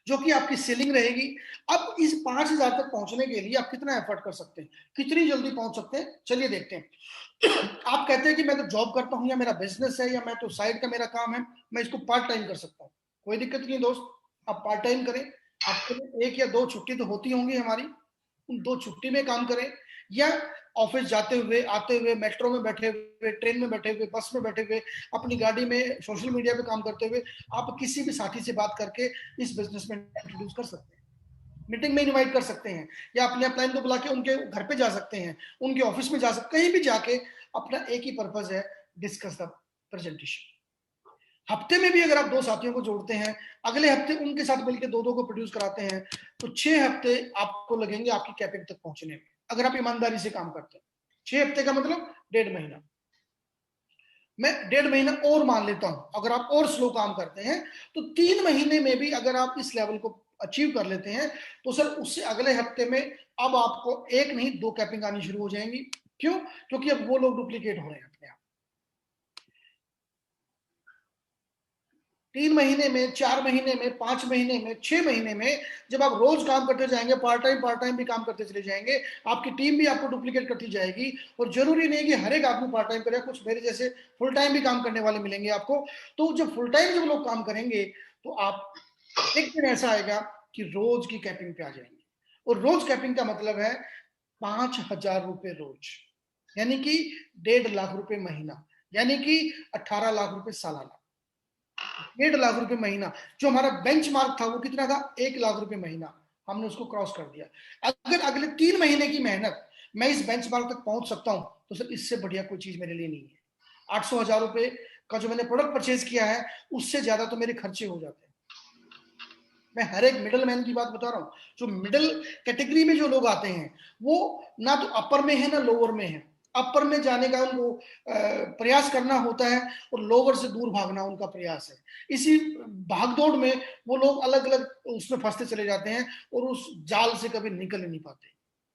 जो कि आपकी सेलिंग रहेगी। अब इस 5000 तक पहुंचने के लिए आप कितना एफर्ट कर सकते हैं, कितनी जल्दी पहुंच सकते हैं, चलिए देखते हैं। आप कहते हैं कि मैं तो जॉब करता हूं, या मेरा बिजनेस है, या मैं तो साइड का मेरा काम है, मैं इसको पार्ट टाइम कर सकता हूं। कोई दिक्कत नहीं दोस्त, आप पार्ट टाइम करें। आपके 1 या 2 छुट्टी तो होती होंगी हमारी, उन 2 छुट्टी में काम करें, या ऑफिस जाते हुए, आते हुए, मेट्रो में बैठे हुए, ट्रेन में बैठे हुए, बस में बैठे हुए, अपनी गाड़ी में, सोशल मीडिया पे काम करते हुए, आप किसी भी साथी से बात करके इस बिजनेस में इंट्रोड्यूस कर सकते हैं। मीटिंग में इनवाइट कर सकते हैं, या अपने अपलाइन को बुला के उनके घर पे जा सकते हैं, उनके ऑफिस में जा सकते, कहीं भी जाके अपना एक ही पर्पज है, डिस्कस द प्रेजेंटेशन। हफ्ते में भी अगर आप 2 साथियों को जोड़ते हैं, अगले हफ्ते उनके साथ मिलकर 2-2 को प्रोड्यूस कराते हैं, तो 6 हफ्ते आपको लगेंगे आपकी कैपिंग तक पहुंचने में, अगर आप ईमानदारी से काम करते हैं। 6 हफ्ते का मतलब 1.5 महीना। मैं 1.5 महीना और मान लेता हूं, अगर आप और स्लो काम करते हैं तो 3 महीने में भी अगर आप इस लेवल को अचीव कर लेते हैं तो सर उससे अगले हफ्ते में अब आपको एक नहीं 2 कैपिंग आनी शुरू हो जाएंगी। क्यों? क्योंकि अब वो लोग डुप्लीकेट हो रहे हैं अपने आप। 3 महीने में, 4 महीने में, 5 महीने में, 6 महीने में जब आप रोज काम करते जाएंगे, पार्ट टाइम भी काम करते चले जाएंगे, आपकी टीम भी आपको डुप्लीकेट करती जाएगी। और जरूरी नहीं कि हर एक आदमी पार्ट टाइम करे, कुछ मेरे जैसे फुल टाइम भी काम करने वाले मिलेंगे आपको। तो जब फुल टाइम जब लोग काम करेंगे तो आप एक दिन ऐसा आएगा कि रोज की कैपिंग पे आ जाएंगे। और रोज कैपिंग का मतलब है 5,000 रुपए रोज, यानी कि 1.5 लाख रुपए महीना, यानी कि 18 लाख रुपए सालाना। 1.5 लाख रुपए महीना, जो हमारा बेंच मार्क था वो कितना था? 1 लाख रुपए महीना, हमने उसको क्रॉस कर दिया। अगर अगले 3 महीने की मेहनत मैं इस बेंच मार्क तक पहुंच सकता हूं तो सर इससे बढ़िया कोई चीज मेरे लिए नहीं है। 800,000 रुपए का जो मैंने प्रोडक्ट परचेज किया है उससे ज्यादा तो मेरे खर्चे हो जाते हैं। मैं हर एक मिडिल मैन की बात बता रहा हूँ। जो मिडिल कैटेगरी में जो लोग आते हैं वो ना तो अपर में है ना लोअर में है। अपर में जाने का उनको प्रयास करना होता है और लोअर से दूर भागना उनका प्रयास है। इसी भागदौड़ में वो लोग अलग अलग उसमें फंसते चले जाते हैं और उस जाल से कभी निकल नहीं पाते।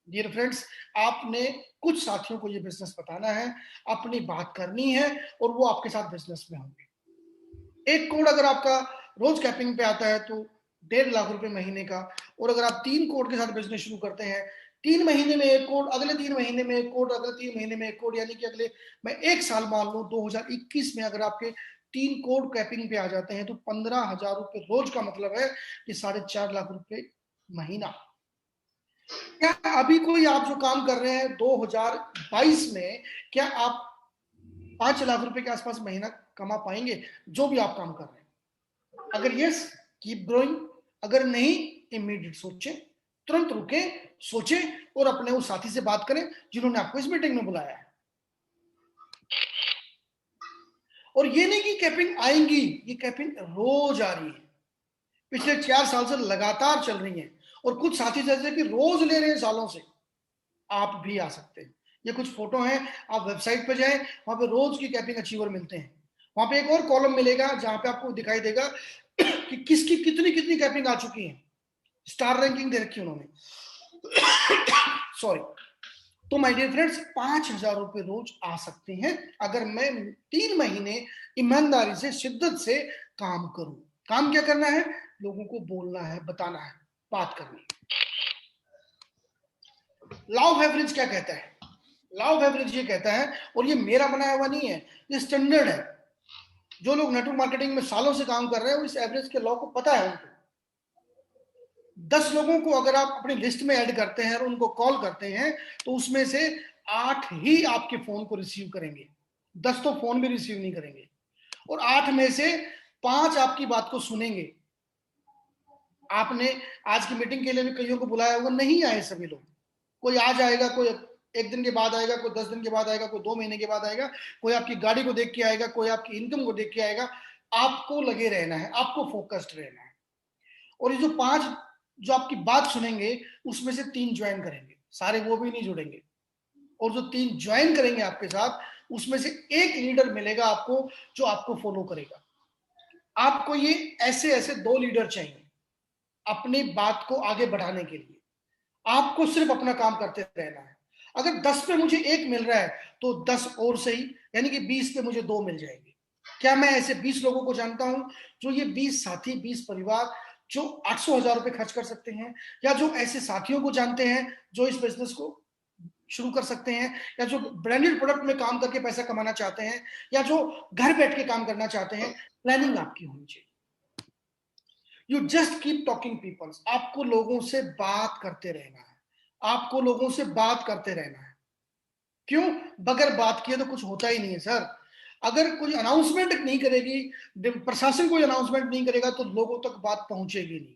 डियर फ्रेंड्स, आपने कुछ साथियों को ये बिजनेस बताना है, अपनी बात करनी है और वो आपके साथ बिजनेस में होंगे। 1 करोड़ अगर आपका रोज कैपिंग पे आता है तो 1.5 लाख रुपए महीने का। और अगर आप 3 करोड़ के साथ बिजनेस शुरू करते हैं, 3 महीने में 1 करोड़, अगले 3 महीने में 1 करोड़, अगले 3 महीने में 1 करोड़, यानी कि अगले मैं 1 साल मान लूं 2021 में अगर आपके 3 करोड़ कैपिंग पे आ जाते हैं तो 15,000 रुपए रोज का मतलब है कि 4.5 लाख रुपए महीना। क्या अभी कोई आप जो काम कर रहे हैं 2022 में, क्या आप 5 लाख रुपए के आसपास महीना कमा पाएंगे जो भी आप काम कर रहे हैं? अगर यस, कीप ग्रोइंग। अगर नहीं, इमीडिएट सोचें, तुरंत रुकें, सोचें और अपने उस साथी से बात करें जिन्होंने आपको इस मीटिंग में बुलाया है। और ये नहीं कि कैपिंग आएंगी, ये कैपिंग रोज आ रही है, पिछले 4 साल से लगातार चल रही है। और कुछ साथी जैसे कि रोज ले रहे हैं सालों से, आप भी आ सकते हैं। ये कुछ फोटो हैं, आप वेबसाइट पे जाएं, वहां पे रोज की कैपिंग अचीवर मिलते हैं। वहां पे एक और कॉलम मिलेगा जहां पे आपको दिखाई देगा कि किसकी कितनी कितनी कैपिंग आ चुकी है, स्टार रैंकिंग दे रखी है उन्होंने। सॉरी। तो माय डियर फ्रेंड्स, 5,000 रुपए रोज आ सकते हैं अगर मैं 3 महीने ईमानदारी से, शिद्दत से काम करूं। काम क्या करना है? लोगों को बोलना है, बताना है, बात करनी है। लॉ ऑफ एवरेज क्या कहता है? लॉ ऑफ एवरेज ये कहता है, और ये मेरा बनाया हुआ नहीं है, ये स्टैंडर्ड है। जो लोग नेटवर्क मार्केटिंग में सालों से काम कर रहे हैं वो इस एवरेज के लॉ को पता है उनको। 10 लोगों को अगर आप अपनी लिस्ट में ऐड करते हैं और उनको कॉल करते हैं तो उसमें से 8 ही आपके फोन को रिसीव करेंगे, 10 तो फोन भी रिसीव नहीं करेंगे। और 8 में से 5 आपकी बात को सुनेंगे। आपने आज की मीटिंग के लिए भी कईयों को बुलाया होगा, नहीं आए सभी लोग। कोई आज आएगा, कोई 1 दिन के बाद आएगा, कोई 10 दिन के बाद आएगा, कोई 2 महीने के बाद आएगा, कोई आपकी गाड़ी को देख के आएगा, कोई आपकी इनकम को देख के आएगा। आपको लगे रहना है, आपको फोकस्ड रहना है। और ये जो 5 जो आपकी बात सुनेंगे उसमें से 3 ज्वाइन करेंगे, सारे वो भी नहीं जुड़ेंगे। और जो 3 ज्वाइन करेंगे आपके साथ उसमें से एक लीडर मिलेगा आपको जो आपको फॉलो करेगा। आपको ये ऐसे ऐसे 2 लीडर चाहिए अपनी बात को आगे बढ़ाने के लिए। आपको सिर्फ अपना काम करते रहना है। अगर 10 पे मुझे 1 मिल रहा है तो 10 और सही, यानी कि 20 पे मुझे 2 मिल जाएंगे। क्या मैं ऐसे 20 लोगों को जानता हूं जो ये 20 साथी, 20 परिवार जो 800,000 रुपए खर्च कर सकते हैं? या जो ऐसे साथियों को जानते हैं जो इस बिजनेस को शुरू कर सकते हैं, या जो ब्रांडेड प्रोडक्ट में काम करके पैसा कमाना चाहते हैं, या जो घर बैठ के काम करना चाहते हैं? प्लानिंग आपकी होनी चाहिए। You just keep talking peoples. आपको लोगों से बात करते रहना है, आपको लोगों से बात करते रहना है। क्यों? बगैर बात किए तो कुछ होता ही नहीं है सर। अगर कोई अनाउंसमेंट नहीं करेगी, प्रशासन कोई अनाउंसमेंट नहीं करेगा तो लोगों तक बात पहुंचेगी नहीं।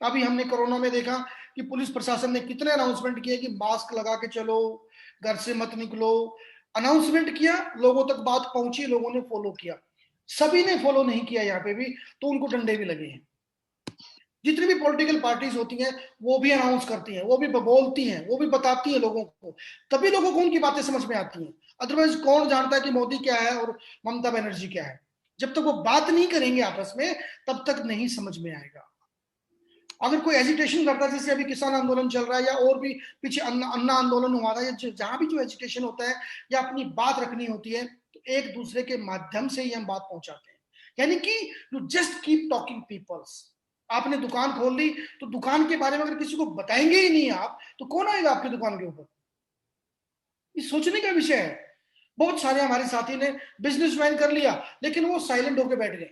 अभी हमने कोरोना में देखा कि पुलिस प्रशासन ने कितने अनाउंसमेंट किए कि मास्क लगा के चलो, घर से मत निकलो। अनाउंसमेंट किया, लोगों तक बात पहुंची, लोगों ने फॉलो किया। सभी ने फॉलो नहीं किया यहाँ पे भी, तो उनको डंडे भी लगे हैं। जितनी भी पॉलिटिकल पार्टीज होती हैं वो भी अनाउंस करती हैं, वो भी बोलती हैं, वो भी बताती हैं लोगों को, तभी लोगों को उनकी बातें समझ में आती हैं। अदरवाइज कौन जानता है कि मोदी क्या है और ममता बनर्जी क्या है? जब तक वो बात नहीं करेंगे आपस में तब तक नहीं समझ में आएगा। अगर कोई एजिटेशन करता है, जैसे अभी किसान आंदोलन चल रहा है या और भी पीछे अन्ना आंदोलन हुआ था, या जहां भी जो एजिटेशन होता है या अपनी बात रखनी होती है, तो एक दूसरे के माध्यम से ही हम बात पहुंचाते हैं। यानी कि you just keep talking peoples. आपने दुकान खोल ली तो दुकान के बारे में अगर किसी को बताएंगे ही नहीं आप, तो कौन आएगा आपकी दुकान के ऊपर? ये सोचने का विषय है। बहुत सारे हमारे साथी ने बिजनेस ज्वाइन कर लिया, लेकिन वो साइलेंट होकर बैठ गए।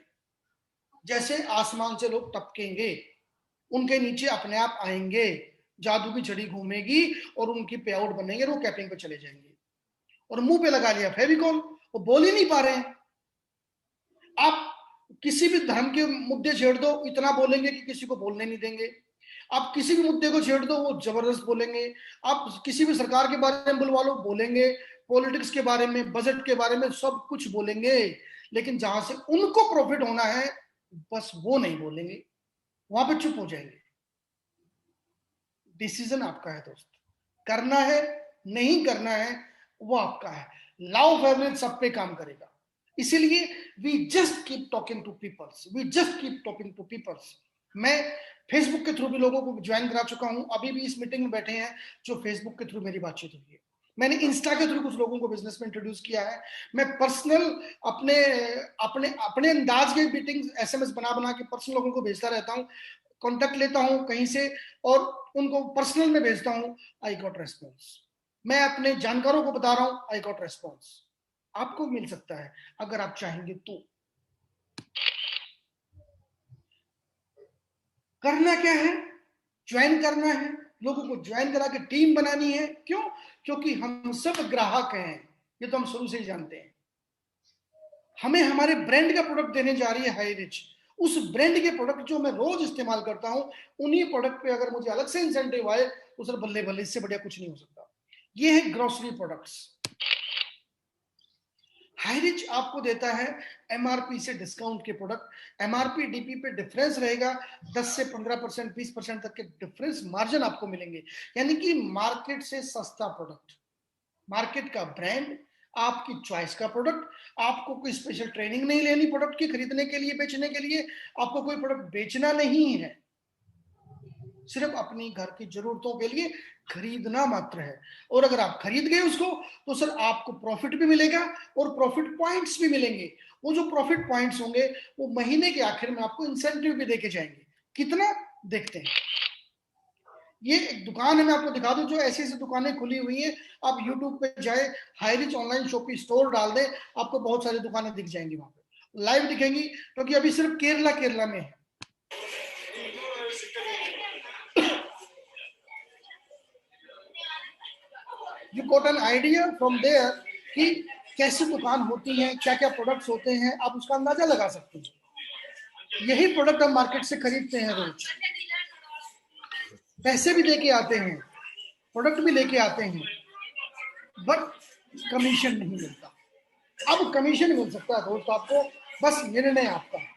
जैसे आसमान से लोग टपकेंगे, उनके नीचे अपने आप आएंगे, जादू की छड़ी घूमेगी और उनकी पे आउट बनेंगे, वो कैपिंग पे चले जाएंगे। और मुंह पे लगा लिया फेविकॉल, वो बोल ही नहीं पा रहे हैं। आप किसी भी धर्म के मुद्दे छेड़ दो, इतना बोलेंगे कि किसी को बोलने नहीं देंगे। आप किसी भी मुद्दे को छेड़ दो, वो जबरदस्त बोलेंगे। आप किसी भी सरकार के बारे में बुलवा लो, बोलेंगे। पॉलिटिक्स के बारे में, बजट के बारे में, सब कुछ बोलेंगे। लेकिन जहां से उनको प्रॉफिट होना है, बस वो नहीं बोलेंगे, वहां पे चुप हो जाएंगे। डिसीजन आपका है दोस्त, करना है नहीं करना है वो आपका है। लॉ ऑफ एवरेज सब पे काम करेगा। इसीलिए we just keep talking to peoples, we just keep talking to peoples. मैं फेसबुक के थ्रू भी लोगों को ज्वाइन करा चुका हूं, अभी भी इस मीटिंग में बैठे हैं जो फेसबुक के थ्रू मेरी बातचीत हुई है। मैंने इंस्टा के थ्रू कुछ लोगों को बिजनेस में इंट्रोड्यूस किया है। मैं पर्सनल अपने अपने अपने अंदाज के मीटिंग एसएमएस बना बना के पर्सनल लोगों को भेजता रहता हूं, कॉन्टेक्ट लेता हूं कहीं से और उनको पर्सनल में भेजता हूं। I got response. मैं अपने जानकारों को बता रहा हूं, आई गॉट रेस्पॉन्स। आपको मिल सकता है अगर आप चाहेंगे तो। करना क्या है? ज्वाइन करना है, लोगों को ज्वाइन करा के टीम बनानी है। क्यों? क्योंकि हम सब ग्राहक हैं, ये तो हम शुरू से ही जानते हैं। हमें हमारे ब्रांड का प्रोडक्ट देने जा रही है हाई रिच। उस ब्रांड के प्रोडक्ट जो मैं रोज इस्तेमाल करता हूं, उन्हीं प्रोडक्ट पे अगर मुझे अलग से इंसेंटिव आए तो सर बल्ले बल्ले, इससे बढ़िया कुछ नहीं हो सकता। ये है ग्रोसरी प्रोडक्ट्स। हाई रिच आपको देता है एमआरपी से डिस्काउंट के प्रोडक्ट। एमआरपी डीपी पे डिफरेंस रहेगा 10 से 15%, 20% तक के डिफरेंस मार्जिन आपको मिलेंगे। यानी कि मार्केट से सस्ता प्रोडक्ट, मार्केट का ब्रांड, आपकी चॉइस का प्रोडक्ट। आपको कोई स्पेशल ट्रेनिंग नहीं लेनी प्रोडक्ट की खरीदने के लिए, बेचने के लिए। आपको कोई प्रोडक्ट बेचना नहीं है, सिर्फ अपनी घर की जरूरतों के लिए खरीदना मात्र है। और अगर आप खरीद गए उसको, तो सर आपको प्रॉफिट भी मिलेगा और प्रॉफिट पॉइंट्स भी मिलेंगे। वो जो प्रॉफिट पॉइंट्स होंगे, वो महीने के आखिर में आपको इंसेंटिव भी देके जाएंगे। कितना? देखते हैं। ये एक दुकान है, मैं आपको दिखा दूं, जो ऐसी ऐसी दुकानें खुली हुई हैं। आप यूट्यूब पे जाए, high rich online shopping store डाल दें, आपको बहुत सारी दुकानें दिख जाएंगी, वहां पे लाइव दिखेंगी। क्योंकि अभी सिर्फ केरला में है। You got an idea from there कि कैसी दुकान होती है, क्या क्या प्रोडक्ट्स होते हैं, आप उसका अंदाजा लगा सकते हैं। यही प्रोडक्ट हम मार्केट से खरीदते हैं रोज, पैसे भी लेके आते हैं, प्रोडक्ट भी लेके आते हैं, बट कमीशन नहीं मिलता। अब कमीशन मिल सकता है दोस्त आपको, बस निर्णय आपका है।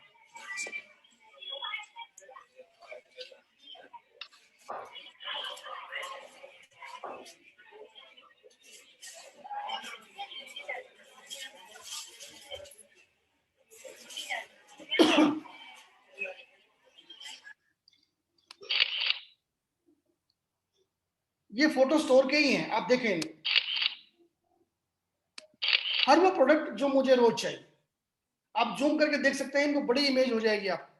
ये फोटो स्टोर के ही हैं, आप देखें। हर वो प्रोडक्ट जो मुझे रोज चाहिए, आप जूम करके देख सकते हैं, इनको बड़ी इमेज हो जाएगी आप।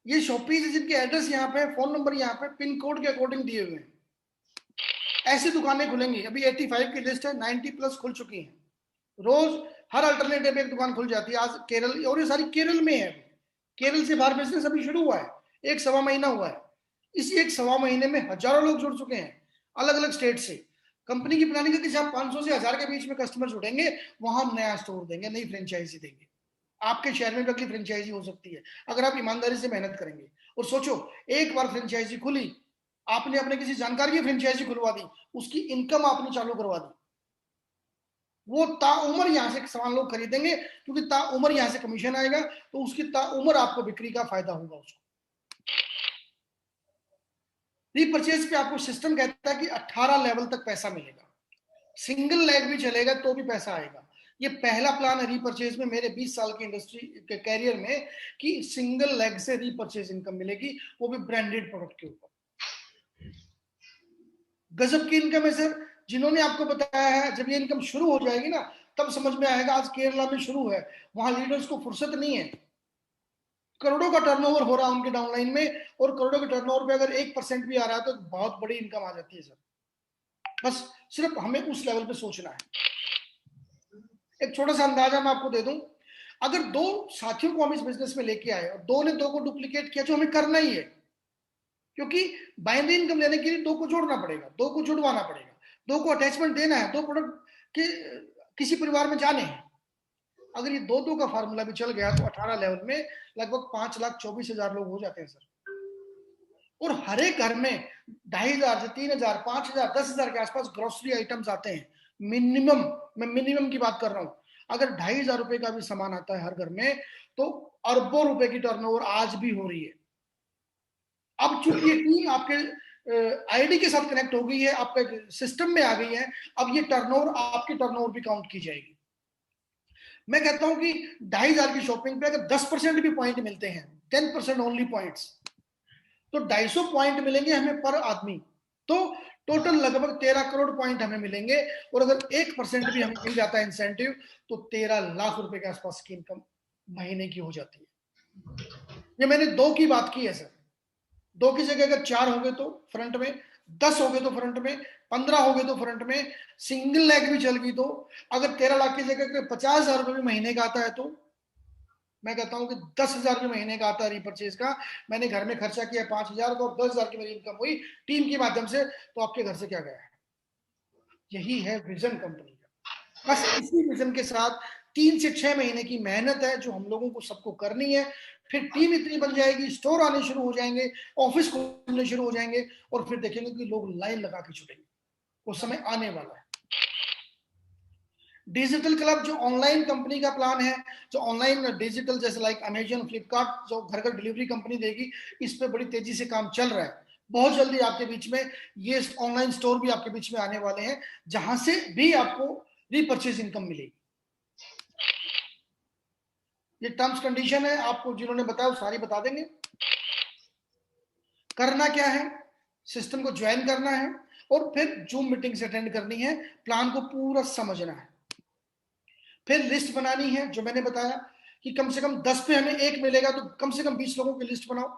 ये शॉपीज है जिनके एड्रेस यहाँ पे, फोन नंबर यहाँ पे, पिन कोड के अकॉर्डिंग दिए हुए हैं। ऐसी दुकानें खुलेंगी। अभी 85 की लिस्ट है, 90 प्लस खुल चुकी हैं। रोज हर अल्टरनेटिव एक दुकान खुल जाती है। आज केरल, और ये सारी केरल में है। केरल से बाहर बिजनेस अभी शुरू हुआ है, एक सवा महीना हुआ है। इस एक सवा महीने में हजारों लोग जुड़ चुके हैं अलग अलग स्टेट से। कंपनी की प्लानिंग है कि जहां 500 से 1000 के बीच में कस्टमर जुड़ेंगे, वहां हम नया स्टोर देंगे, नई फ्रेंचाइजी देंगे। आपके शहर में भी अगली फ्रेंचाइजी हो सकती है, अगर आप ईमानदारी से मेहनत करेंगे। और सोचो, एक बार फ्रेंचाइजी खुली, आपने अपने किसी जानकार की फ्रेंचाइजी खुलवा दी, उसकी इनकम आपने चालू करवा दी, वो ताउम्र यहाँ से सामान लोग खरीदेंगे, क्योंकि ताउम्र यहाँ से कमीशन आएगा, तो उसकी ताउम्र आपको बिक्री का फायदा होगा उसको। रीपरचेज पे आपको सिस्टम कहता है कि 18 लेवल तक पैसा मिलेगा। सिंगल लेग भी चलेगा तो भी पैसा आएगा। ये पहला प्लान है रीपर्चेज में मेरे 20 साल की इंडस्ट्री के कैरियर में कि सिंगल लेग से रीपर्चेज इनकम मिलेगी, वो भी ब्रांडेड प्रोडक्ट के ऊपर। गजब की इनकम है सर। जिन्होंने आपको बताया है, जब ये इनकम शुरू हो जाएगी ना तब समझ में आएगा। आज केरला में शुरू है, वहां लीडर्स को फुर्सत नहीं है। करोड़ों का टर्नओवर हो रहा है उनके डाउनलाइन में, और करोड़ों के टर्नओवर पे अगर 1% भी आ रहा है तो बहुत बड़ी इनकम आ जाती है सर। बस सिर्फ हमें उस लेवल पे सोचना है। एक छोटा सा अंदाजा मैं आपको दे दूं, अगर दो साथियों को हम इस बिजनेस में लेके आए और दो ने दो को डुप्लीकेट किया, जो हमें करना ही है, क्योंकि बाइनरी इनकम लेने के लिए दो को जोड़ना पड़ेगा, दो को जुड़वाना पड़ेगा, दो को अटैचमेंट देना है, दो प्रोडक्ट के किसी परिवार में जाने हैं। अगर ये दो दो का फार्मूला भी चल गया तो 18 लेवल में लगभग 5,24,000 लोग हो जाते हैं सर। और हर एक घर में 2,500 से 3,000, 5,000, 10,000 के आसपास ग्रोसरी आइटम्स आते हैं मिनिमम। मैं मिनिमम की बात कर रहा हूं। अगर 2,500 रुपए का भी सामान आता है हर घर में तो अरबों रुपए की टर्नओवर आज भी हो रही है। अब चूंकि ये टीम आपके आईडी के साथ कनेक्ट हो गई है, आपके सिस्टम में आ गई है, अब ये टर्नओवर आपकी टर्नओवर भी काउंट की जाएगी। मैं कहता हूं कि 2,500 की शॉपिंग पे अगर 10% भी पॉइंट मिलते हैं, 10% ओनली पॉइंट्स, तो 250 पॉइंट मिलेंगे हमें पर आदमी, तो टोटल लगभग 13 करोड़ पॉइंट हमें मिलेंगे। और अगर 1% भी हमें मिल जाता है इंसेंटिव तो 13 लाख रुपए के आसपास की इनकम महीने की हो जाती है। ये मैंने 2 की बात की है सर। 2 की जगह अगर 4 हो गए तो फ्रंट में, 10 हो गए तो फ्रंट में, 15 हो गए तो फ्रंट में, सिंगल लेग भी चल गई तो, अगर 13 लाख की जगह 50,000 रुपए भी महीने का आता है तो मैं कहता हूं कि 10,000 के महीने का आता है रीपर्चेज का। मैंने घर में खर्चा किया 5,000 का और 10,000 की मेरी इनकम हुई टीम के माध्यम से, तो आपके घर से क्या गया है? यही है विजन कंपनी का। बस इसी विजन के साथ 3 से 6 महीने की मेहनत है जो हम लोगों को सबको करनी है। फिर टीम इतनी बन जाएगी, स्टोर आने शुरू हो जाएंगे, ऑफिस खुलने शुरू हो जाएंगे, और फिर देखेंगे कि लोग लाइन लगा के छुटेंगे। वो समय आने वाला है। डिजिटल क्लब जो ऑनलाइन कंपनी का प्लान है, जो ऑनलाइन डिजिटल जैसे लाइक अमेजन, फ्लिपकार्ट, जो घर घर डिलीवरी कंपनी देगी, इस पे बड़ी तेजी से काम चल रहा है। बहुत जल्दी आपके बीच में ये ऑनलाइन स्टोर भी आपके बीच में आने वाले हैं, जहां से भी आपको रीपर्चेज इनकम मिलेगी। ये टर्म्स कंडीशन है, आपको जिन्होंने बताया वो सारी बता देंगे। करना क्या है, सिस्टम को ज्वाइन करना है और फिर जूम मीटिंग्स अटेंड करनी है, प्लान को पूरा समझना है, फिर लिस्ट बनानी है। जो मैंने बताया कि कम से कम 10 पे हमें 1 मिलेगा तो कम से कम 20 लोगों की लिस्ट बनाओ।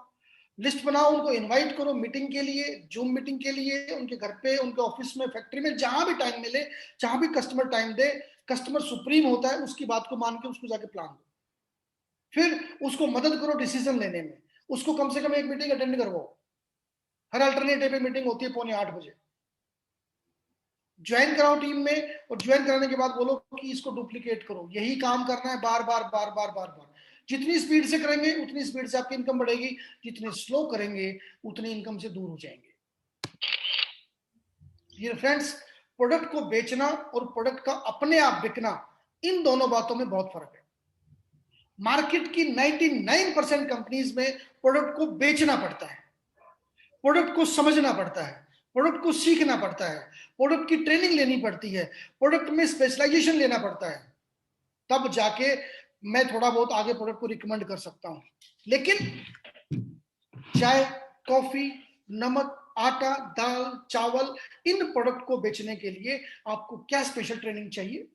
लिस्ट बनाओ, उनको इनवाइट करो मीटिंग के लिए, जूम मीटिंग के लिए, उनके घर पे, उनके ऑफिस में, फैक्ट्री में, जहां भी टाइम मिले, जहां भी कस्टमर टाइम दे। कस्टमर सुप्रीम होता है, उसकी बात को मान के उसको जाके प्लान दो। फिर उसको मदद करो डिसीजन लेने में, उसको कम से कम 1 मीटिंग अटेंड करवाओ। हर अल्टरनेट डे पे मीटिंग होती है 7:45 बजे। ज्वाइन कराओ टीम में, और ज्वाइन कराने के बाद बोलो कि इसको डुप्लीकेट करो। यही काम करना है बार बार बार बार बार बार। जितनी स्पीड से करेंगे उतनी स्पीड से आपकी इनकम बढ़ेगी, जितनी स्लो करेंगे उतनी इनकम से दूर हो जाएंगे। ये फ्रेंड्स, प्रोडक्ट को बेचना और प्रोडक्ट का अपने आप बिकना, इन दोनों बातों में बहुत फर्क है। मार्केट की 99% कंपनीज में प्रोडक्ट को बेचना पड़ता है, प्रोडक्ट को समझना पड़ता है, प्रोडक्ट को सीखना पड़ता है, प्रोडक्ट की ट्रेनिंग लेनी पड़ती है, प्रोडक्ट में स्पेशलाइजेशन लेना पड़ता है, तब जाके मैं थोड़ा बहुत आगे प्रोडक्ट को रिकमेंड कर सकता हूं। लेकिन चाय, कॉफी, नमक, आटा, दाल, चावल, इन प्रोडक्ट को बेचने के लिए आपको क्या स्पेशल ट्रेनिंग चाहिए?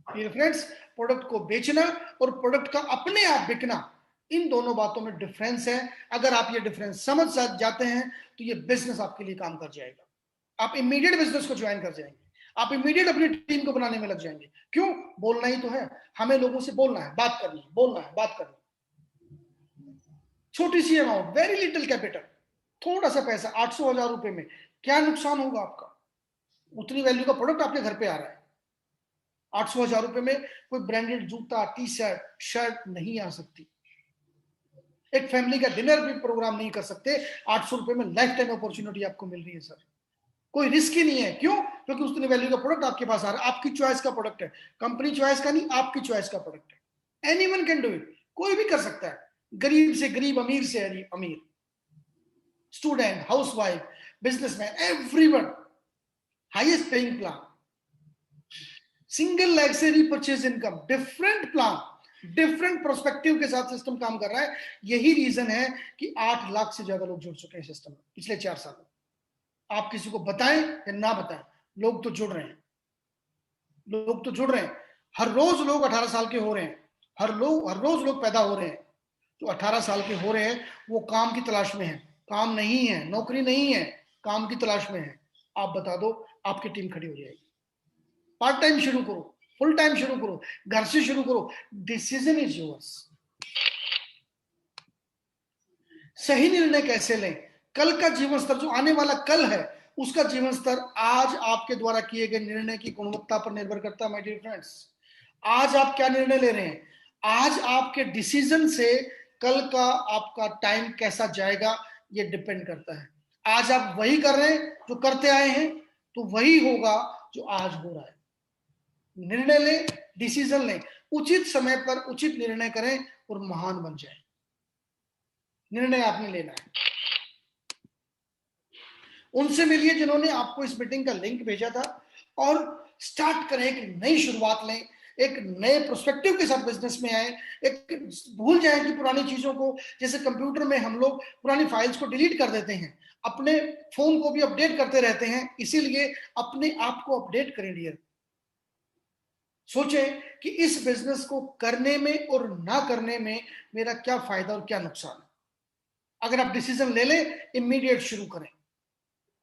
फ्रेंड्स, प्रोडक्ट को बेचना और प्रोडक्ट का अपने आप बिकना, इन दोनों बातों में डिफरेंस है। अगर आप ये डिफरेंस समझ जाते हैं तो ये बिजनेस आपके लिए काम कर जाएगा। आप इमीडिएट बिजनेस को ज्वाइन कर जाएंगे, आप इमीडिएट अपनी टीम को बनाने में लग जाएंगे। क्यों? बोलना ही तो है हमें, लोगों से बोलना है, बात करनी है, बोलना है, बात करनी है। छोटी सी अमाउंट, वेरी लिटिल कैपिटल, थोड़ा सा पैसा, 800,000 रुपए में क्या नुकसान होगा आपका? उतनी वैल्यू का प्रोडक्ट आपके घर पे आ रहा है। 800,000 रुपए में कोई ब्रांडेड जूता, टी शर्ट, शर्ट नहीं आ सकती। एक फैमिली का डिनर भी प्रोग्राम नहीं कर सकते 800 रुपए में। लाइफ टाइम अपॉर्चुनिटी आपको मिल रही है सर, कोई रिस्क ही नहीं है। क्यों? क्योंकि उतनी वैल्यू का प्रोडक्ट आपके पास आ रहा है, आपकी चॉइस का प्रोडक्ट है, कंपनी चॉइस का नहीं, आपकी चॉइस का प्रोडक्ट है। एनीवन कैन डू इट, कोई भी कर सकता है, गरीब से गरीब, अमीर से अमीर, student, housewife, businessman, everyone, highest paying plan. Single leg से repurchase income, different plan, different prospective के साथ सिस्टम काम कर रहा है। यही रीजन है कि 8 लाख से ज्यादा लोग जुड़ चुके हैं सिस्टम में पिछले 4 साल में। आप किसी को बताएं या ना बताएं, लोग तो जुड़ रहे हैं, लोग तो जुड़ रहे हैं। हर रोज लोग 18 साल के हो रहे हैं, हर रोज लोग पैदा हो रहे हैं। जो 18 साल के हो रहे हैं वो काम की तलाश में है, काम नहीं है, नौकरी नहीं है, काम की तलाश में है। आप बता दो, आपकी टीम खड़ी हो जाएगी। पार्ट टाइम शुरू करो, फुल टाइम शुरू करो, घर से शुरू करो, डिसीजन इज योर्स। सही निर्णय कैसे लें? कल का जीवन स्तर, जो आने वाला कल है, उसका जीवन स्तर आज आपके द्वारा किए गए निर्णय की गुणवत्ता पर निर्भर करता है। माय डियर फ्रेंड्स, आज आप क्या निर्णय ले रहे हैं, आज आपके डिसीजन से कल का आपका टाइम कैसा जाएगा, ये डिपेंड करता है। आज आप वही कर रहे हैं जो करते आए हैं, तो वही होगा जो आज हो रहा है। निर्णय लें, डिसीजन लें, उचित समय पर उचित निर्णय करें और महान बन जाए। निर्णय आपने लेना है। उनसे मिलिए जिन्होंने आपको इस मीटिंग का लिंक भेजा था, और स्टार्ट करें, एक नई शुरुआत लें, एक नए प्रोस्पेक्टिव के साथ बिजनेस में आए। एक भूल जाएं कि पुरानी चीजों को, जैसे कंप्यूटर में हम लोग पुरानी फाइल्स को डिलीट कर देते हैं, अपने फोन को भी अपडेट करते रहते हैं, इसीलिए अपने आप को अपडेट करें डियर। सोचें कि इस बिजनेस को करने में और ना करने में मेरा क्या फायदा और क्या नुकसान है। अगर आप डिसीजन ले लें, इमीडिएट शुरू करें।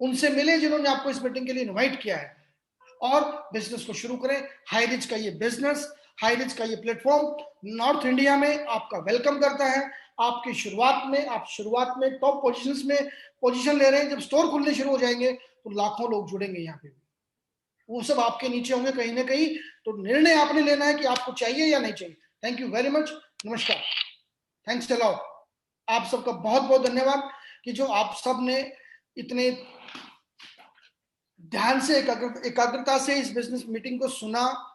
उनसे मिले जिन्होंने आपको इस मीटिंग के लिए इनवाइट किया है, और बिजनेस को शुरू करें। हाई रिच का ये बिजनेस, हाई रिच का ये प्लेटफॉर्म नॉर्थ इंडिया में आपका वेलकम करता है। आपकी शुरुआत में, आप शुरुआत में टॉप पोजीशंस में पोजीशन ले रहे हैं। जब स्टोर खुलने शुरू हो जाएंगे तो लाखों लोग जुड़ेंगे यहाँ पे, वो सब आपके नीचे होंगे कहीं ना कहीं। तो निर्णय आपने लेना है कि आपको चाहिए या नहीं चाहिए। थैंक यू वेरी मच, नमस्कार, थैंक्स अ लॉट। आप सबका बहुत बहुत धन्यवाद कि जो आप सब ने इतने ध्यान से, एकाग्रता से इस बिजनेस मीटिंग को सुना,